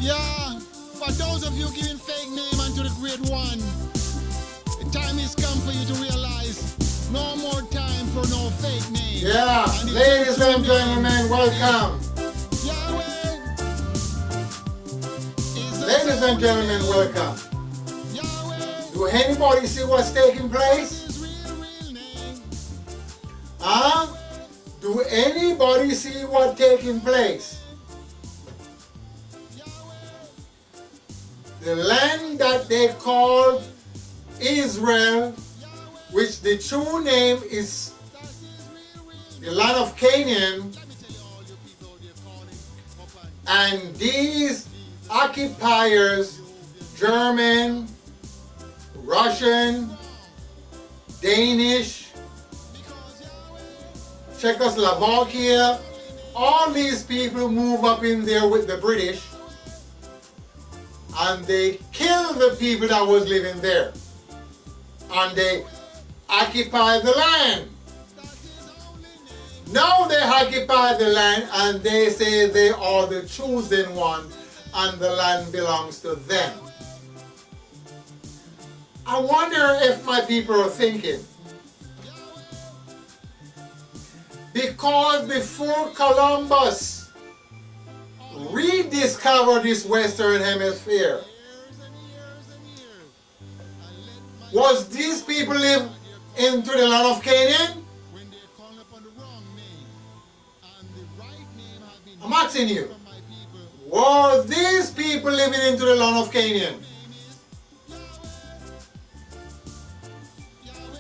Yeah, for those of you giving fake name unto the great one, the time is come for you to realize no more time for no fake name. Yeah, ladies and gentlemen, welcome. Yahweh is the Ladies and gentlemen, welcome. Yahweh Do anybody see what's taking place? is real name. Huh? Do anybody see what's taking place? The land that they call Israel, which the true name is the land of Canaan, and these occupiers, German, Russian, Danish, Czechoslovakia, all these people move up in there with the British, and they kill the people that was living there, and they occupy the land. Now they occupy the land and they say they are the chosen one and the land belongs to them. I wonder if my people are thinking, because before Columbus rediscovered this Western Hemisphere, was these people live into the land of Canaan? I'm asking you, were these people living into the land of Canaan?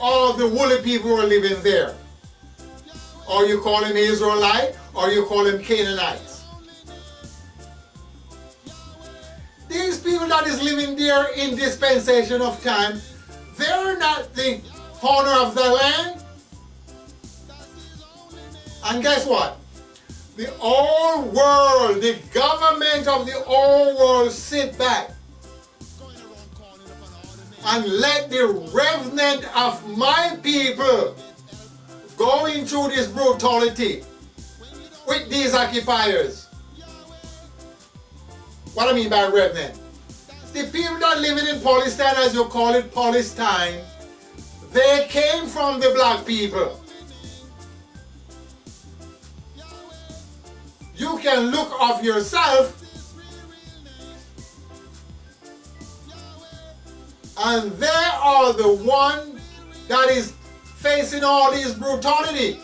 Or the woolly people were living there? Or you call them Israelite, or you call them Canaanites? These people that is living there in dispensation of time, they're not the owner of the land. And guess what? The whole world, the government of the whole world sit back and let the remnant of my people going through this brutality with these occupiers. What I mean by remnant? The people that living in Palestine, as you call it, Palestine, they came from the black people. You can look of yourself and they are the one that is facing all this brutality,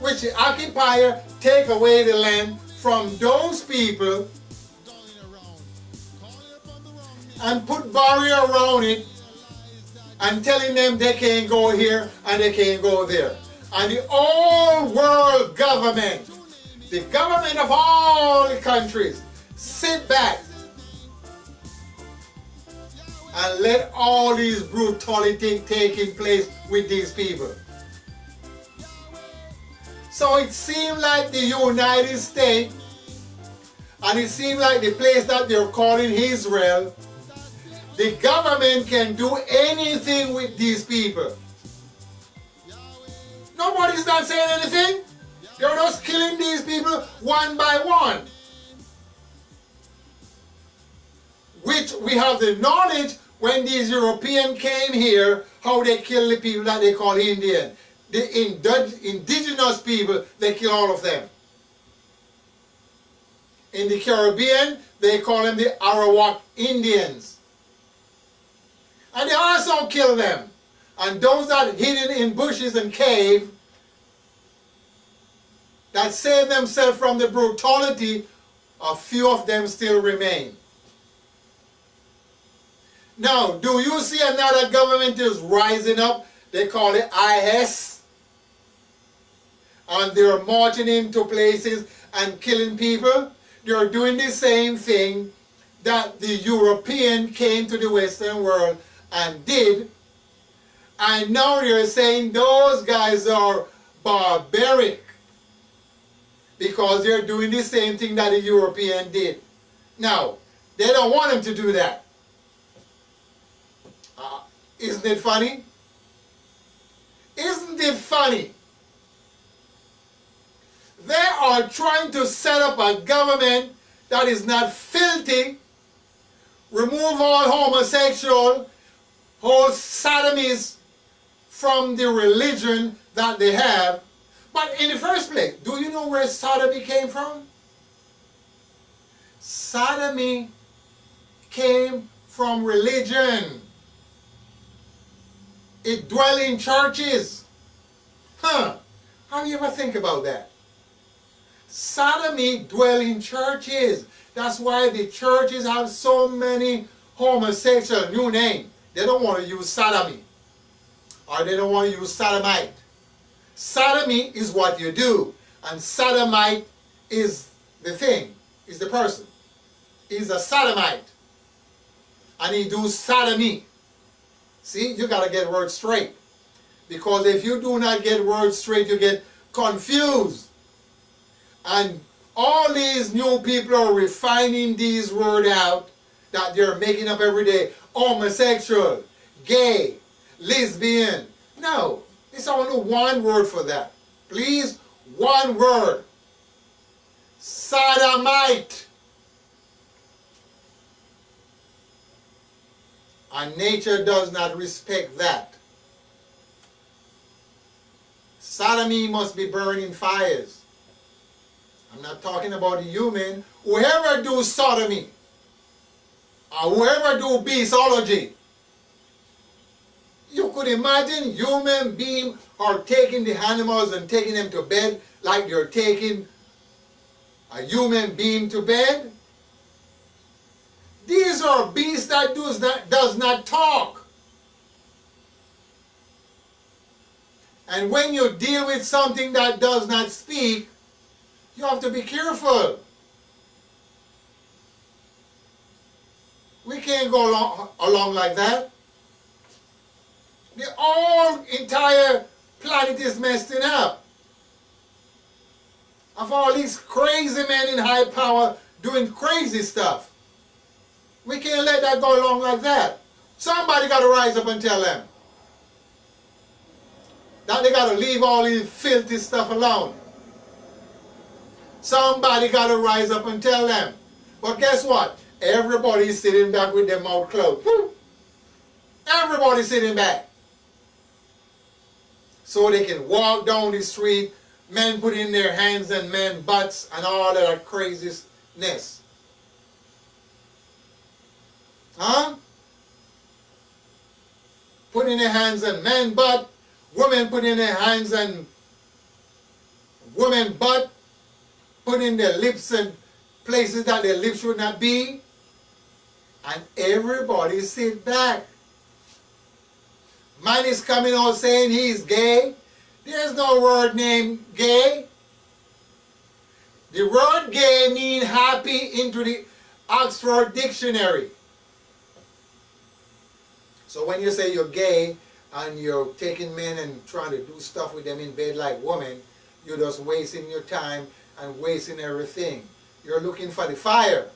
which the occupier take away the land from those people and put barrier around it and telling them they can't go here and they can't go there. And the whole world government, the government of all the countries, sit back and let all these brutality taking place with these people. So it seemed like the United States, and it seemed like the place that they're calling Israel, the government can do anything with these people. Nobody's not saying anything. They're just killing these people one by one. Which we have the knowledge when these Europeans came here, how they kill the people that they call Indian. The indigenous people, they kill all of them. In the Caribbean, they call them the Arawak Indians. And they also kill them. And those that hidden in bushes and cave, that save themselves from the brutality, a few of them still remain. Now, do you see another government is rising up? They call it IS. And they're marching into places and killing people. They're doing the same thing that the European came to the Western world and did. And now they're saying those guys are barbaric, because they're doing the same thing that the European did. Now, they don't want them to do that. Isn't it funny? Isn't it funny? They are trying to set up a government that is not filthy. Remove all homosexual, whole sodomies from the religion that they have. But in the first place, do you know where sodomy came from? Sodomy came from religion. It dwelt in churches. How do you ever think about that? Sodomy dwell in churches. That's why the churches have so many homosexual, new name. They don't want to use sodomy. Or they don't want to use sodomite. Sodomy is what you do. And sodomite is the thing, is the person. He's a sodomite. And he do sodomy. See, you got to get words straight. Because if you do not get words straight, you get confused. And all these new people are refining these words out that they're making up every day. Homosexual, gay, lesbian. No, it's only one word for that. Please, one word. Sodomite. And nature does not respect that. Sodomy must be burned in fires. I'm not talking about the human. Whoever do sodomy, or whoever do beastology, you could imagine human beings are taking the animals and taking them to bed like you're taking a human being to bed. These are beasts that does not talk. And when you deal with something that does not speak, you have to be careful. We can't go along like that. The whole entire planet is messing up. Of all these crazy men in high power doing crazy stuff. We can't let that go along like that. Somebody got to rise up and tell them that they got to leave all this filthy stuff alone. Somebody got to rise up and tell them. But guess what? Everybody's sitting back with their mouth closed. Everybody's sitting back. So they can walk down the street, men put in their hands and men butts and all that craziness. Huh? Put in their hands and men butt. Women put in their hands and women butt. Put in their lips and places that their lips should not be. And everybody sit back. Man is coming out saying he's gay. There's no word named gay. The word gay means happy into the Oxford Dictionary. So when you say you're gay and you're taking men and trying to do stuff with them in bed like women, you're just wasting your time and wasting everything. You're looking for the fire.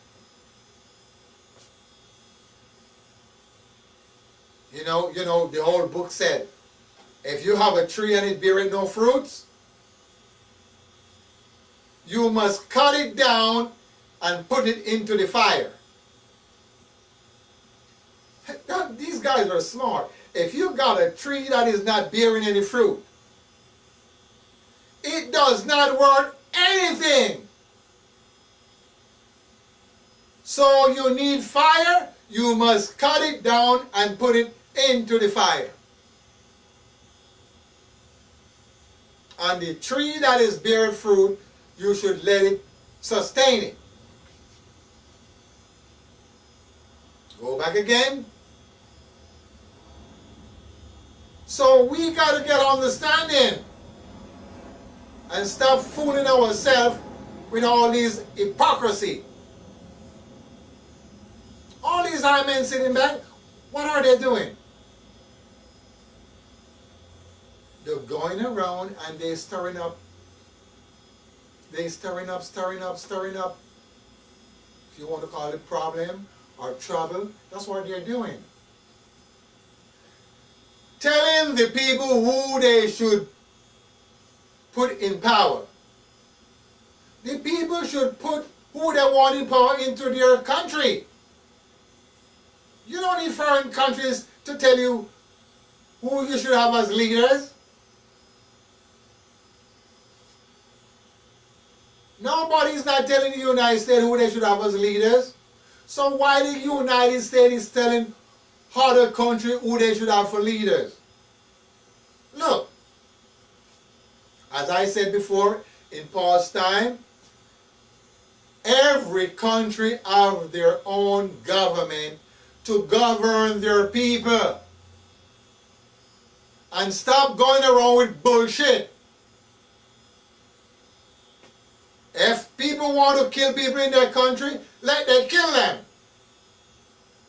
You know, the whole book said, if you have a tree and it beareth no fruits, you must cut it down and put it into the fire. These guys are smart. If you got a tree that is not bearing any fruit, it does not worth anything. So you need fire, you must cut it down and put it into the fire. And the tree that is bearing fruit, you should let it sustain it. Go back again. So we got to get understanding and stop fooling ourselves with all these hypocrisy. All these high men sitting back, what are they doing? They're going around and they're stirring up. They're stirring up. If you want to call it problem or trouble, that's what they're doing. Telling the people who they should put in power. The people should put who they want in power into their country. You don't need foreign countries to tell you who you should have as leaders. Nobody's not telling the United States who they should have as leaders. So why the United States is telling other countries who they should have for leaders? Look, as I said before, in Paul's time, every country have their own government to govern their people. And stop going around with bullshit. If people want to kill people in their country, let them kill them.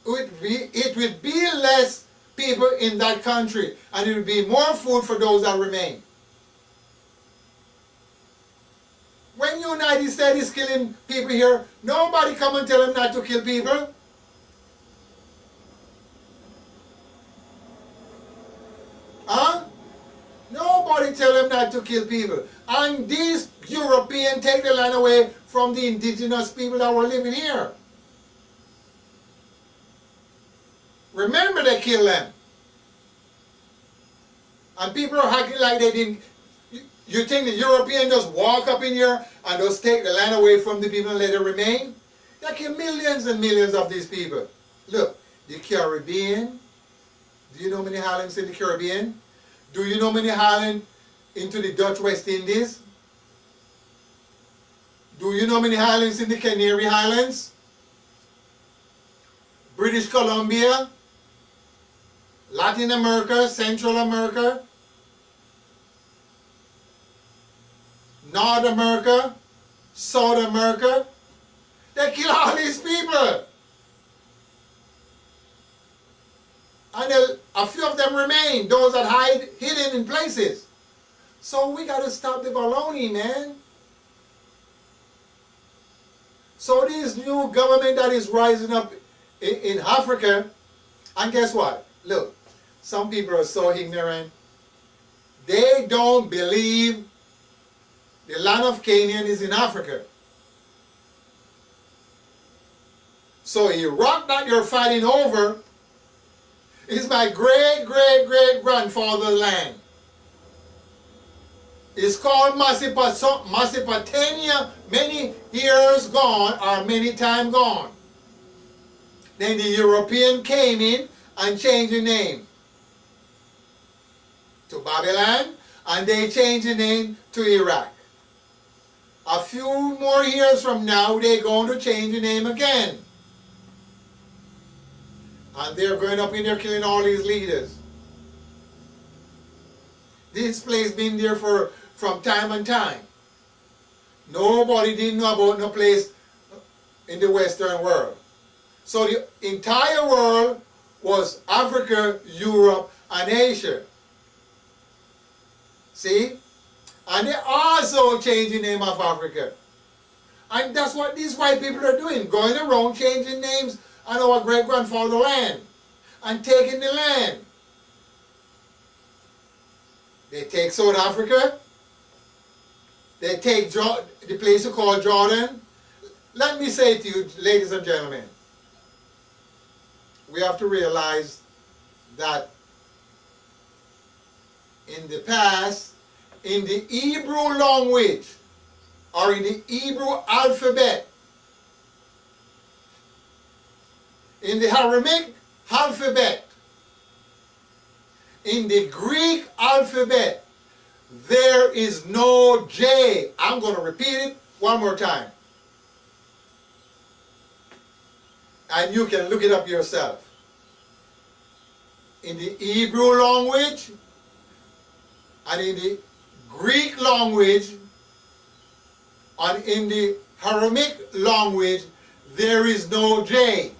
It would be less people in that country, and it would be more food for those that remain. When the United States is killing people here, nobody come and tell them not to kill people. Huh? Nobody tell them not to kill people. And these Europeans take the land away from the indigenous people that were living here. Remember, they kill them. And people are acting like they didn't. You think the Europeans just walk up in here and just take the land away from the people and let it remain? They kill millions and millions of these people. Look, the Caribbean. Do you know many islands in the Caribbean? Do you know many islands into the Dutch West Indies? Do you know many islands in the Canary Islands? British Columbia? Latin America? Central America? North America? South America? They kill all these people. And a few of them remain, those that hide hidden in places. So we got to stop the baloney, man. So this new government that is rising up in Africa, and guess what? Look, some people are so ignorant. They don't believe the land of Canaan is in Africa. So Iraq that you're fighting over is my great-great-great-grandfather's land. It's called Mesopotamia, many years gone or many time gone. Then the European came in and changed the name to Babylon, and they changed the name to Iraq. A few more years from now, they're going to change the name again. And they're going up in there killing all these leaders. This place been there from time and time. Nobody didn't know about no place in the Western world. So the entire world was Africa, Europe, and Asia. See? And they also changed the name of Africa. And that's what these white people are doing, going around changing names on our great-grandfather land and taking the land. They take South Africa. They take the place you call Jordan. Let me say to you, ladies and gentlemen, we have to realize that in the past, in the Hebrew language, or in the Hebrew alphabet, in the Aramaic alphabet, in the Greek alphabet, there is no J. I'm going to repeat it one more time. And you can look it up yourself. In the Hebrew language and in the Greek language and in the Aramaic language, there is no J.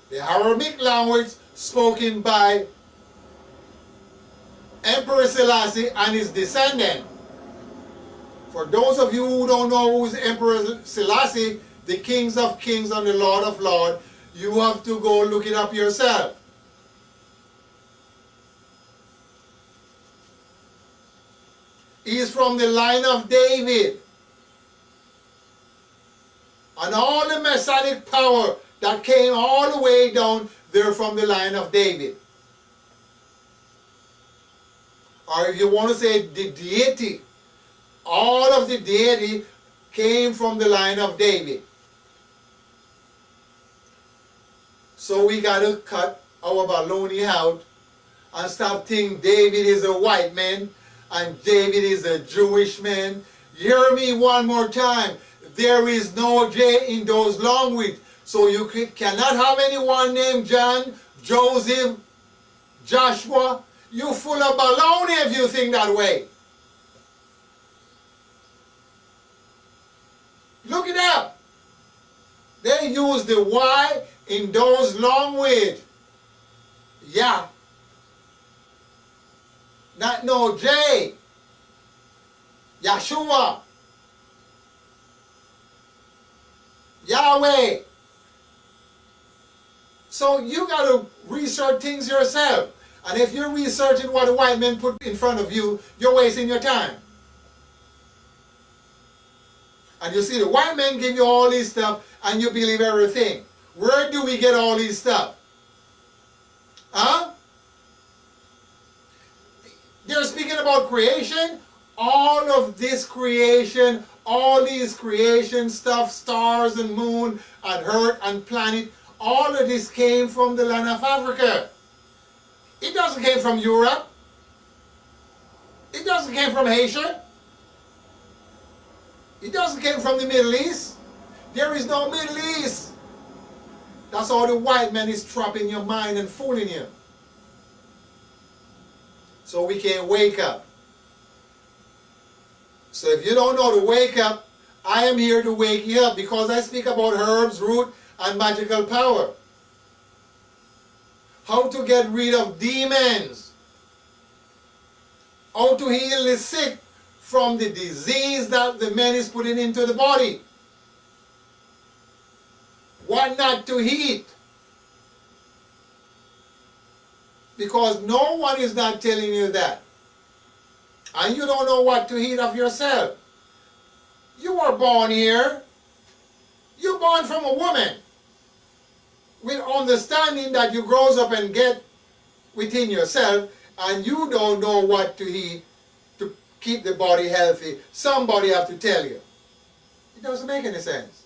The Aramaic language spoken by Emperor Selassie and his descendant. For those of you who don't know who is Emperor Selassie, the Kings of Kings and the Lord of Lords, you have to go look it up yourself. He is from the line of David. And all the Messianic power that came all the way down there from the line of David. Or if you want to say the deity, all of the deity came from the line of David. So we got to cut our baloney out and stop thinking David is a white man and David is a Jewish man. Hear me one more time. There is no J in those language. So you cannot have anyone named John, Joseph, Joshua. You're full of baloney if you think that way. Look it up. They use the Y in those language. Yeah. Not no J. Yeshua. Yahweh. So you got to research things yourself. And if you're researching what a white man put in front of you, you're wasting your time. And you see the white men give you all this stuff and you believe everything. Where do we get all this stuff? Huh? They're speaking about creation. All of this creation, all these creation stuff, stars and moon and earth and planet, all of this came from the land of Africa. It doesn't come from Europe. It doesn't come from Asia. It doesn't come from the Middle East. There is no Middle East. That's how the white man is trapping your mind and fooling you. So we can wake up. So if you don't know to wake up, I am here to wake you up because I speak about herbs, root, and magical power. How to get rid of demons. How to heal the sick from the disease that the man is putting into the body. What not to eat. Because no one is not telling you that. And you don't know what to eat of yourself. You were born here. You're born from a woman. With understanding that you grows up and get within yourself and you don't know what to eat to keep the body healthy. Somebody have to tell you. It doesn't make any sense.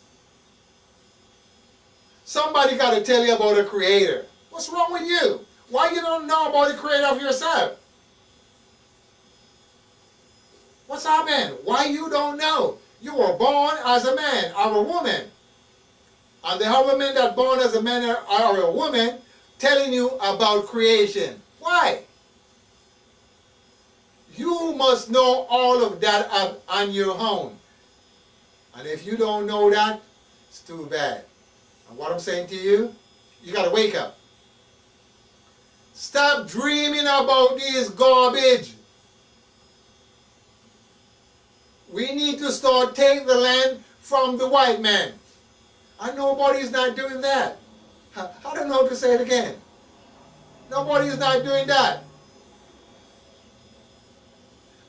Somebody got to tell you about a creator. What's wrong with you? Why you don't know about the creator of yourself? What's happened? Why you don't know? You were born as a man or a woman. And the other men that born as a man or a woman telling you about creation. Why? You must know all of that on your own. And if you don't know that, it's too bad. And what I'm saying to you, you got to wake up. Stop dreaming about this garbage. We need to start taking the land from the white man. And nobody's not doing that. I don't know how to say it again. Nobody's not doing that.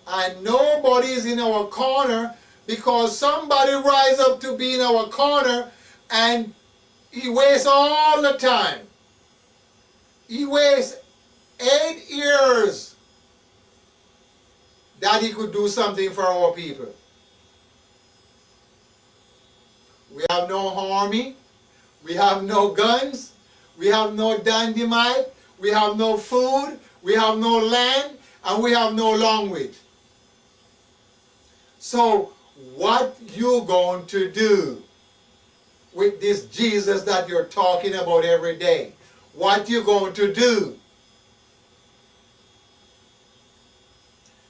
And nobody's in our corner because somebody rise up to be in our corner and he wastes all the time. He wastes 8 years that he could do something for our people. We have no army, we have no guns, we have no dynamite, we have no food, we have no land, and we have no language. So what you going to do with this Jesus that you're talking about every day? What you going to do?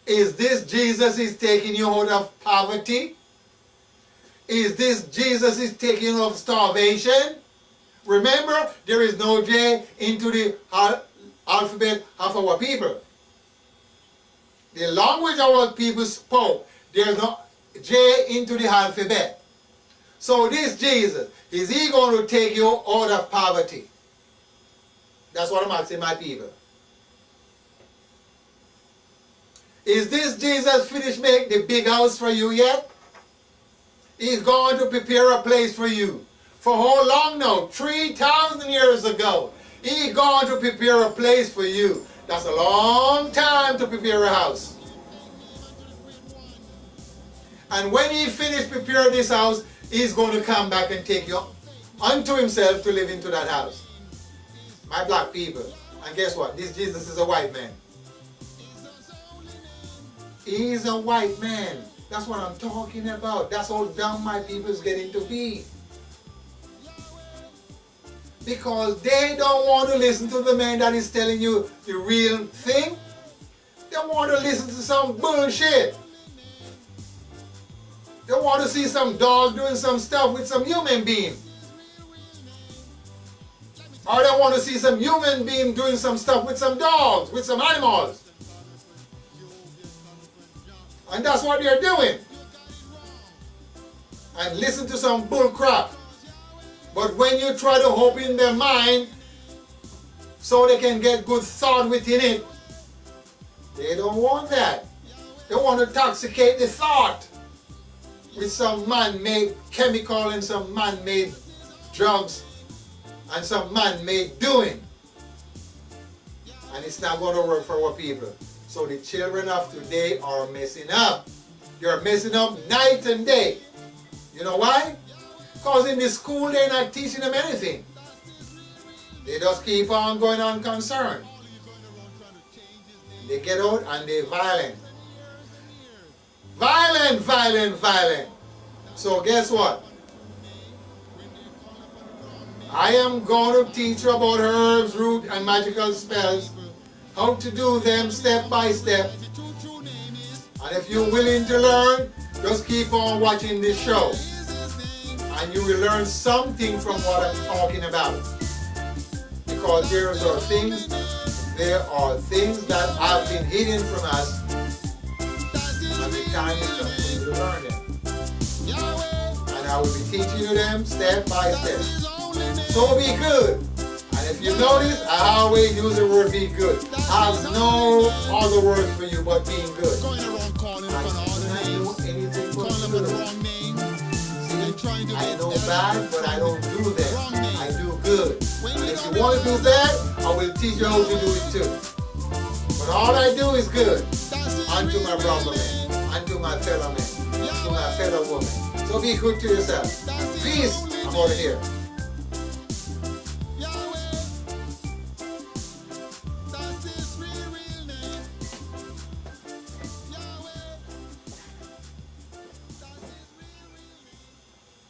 Is this Jesus is taking you out of poverty? Is this Jesus is taking you out of starvation? Remember, there is no J into the alphabet of our people. The language our people spoke, there's no J into the alphabet. So this Jesus, is he going to take you out of poverty? That's what I'm asking my people. Is this Jesus finished making the big house for you yet? He's going to prepare a place for you. For how long now? 3,000 years ago. He's going to prepare a place for you. That's a long time to prepare a house. And when he finished preparing this house, he's going to come back and take you unto himself to live into that house. My black people. And guess what? This Jesus is a white man. He's a white man. That's what I'm talking about. That's how dumb my people is getting to be. Because they don't want to listen to the man that is telling you the real thing. They want to listen to some bullshit. They want to see some dog doing some stuff with some human being. Or they want to see some human being doing some stuff with some dogs, with some animals. And that's what they're doing. And listen to some bull crap. But when you try to open their mind so they can get good thought within it, they don't want that. They want to intoxicate the thought with some man-made chemical and some man-made drugs and some man-made doing. And it's not going to work for our people. So the children of today are messing up. They're messing up night and day. You know why? Because in the school they're not teaching them anything. They just keep on going unconcerned. They get out and they're violent. Violent, violent, violent. So guess what? I am going to teach you about herbs, root, and magical spells. How to do them step by step. And if you're willing to learn, just keep on watching this show. And you will learn something from what I'm talking about. Because there are things that have been hidden from us. And the time is come for you to learn them. And I will be teaching you them step by step. So be good. And if you notice, I always use the word be good. I have no other word for you but being good. I don't do anything but good. I know bad, but I don't do that. I do good. And if you want to do bad, I will teach you how to do it too. But all I do is good unto my brother man, unto my fellow man, to my fellow woman. So be good to yourself. Peace. I'm out of here.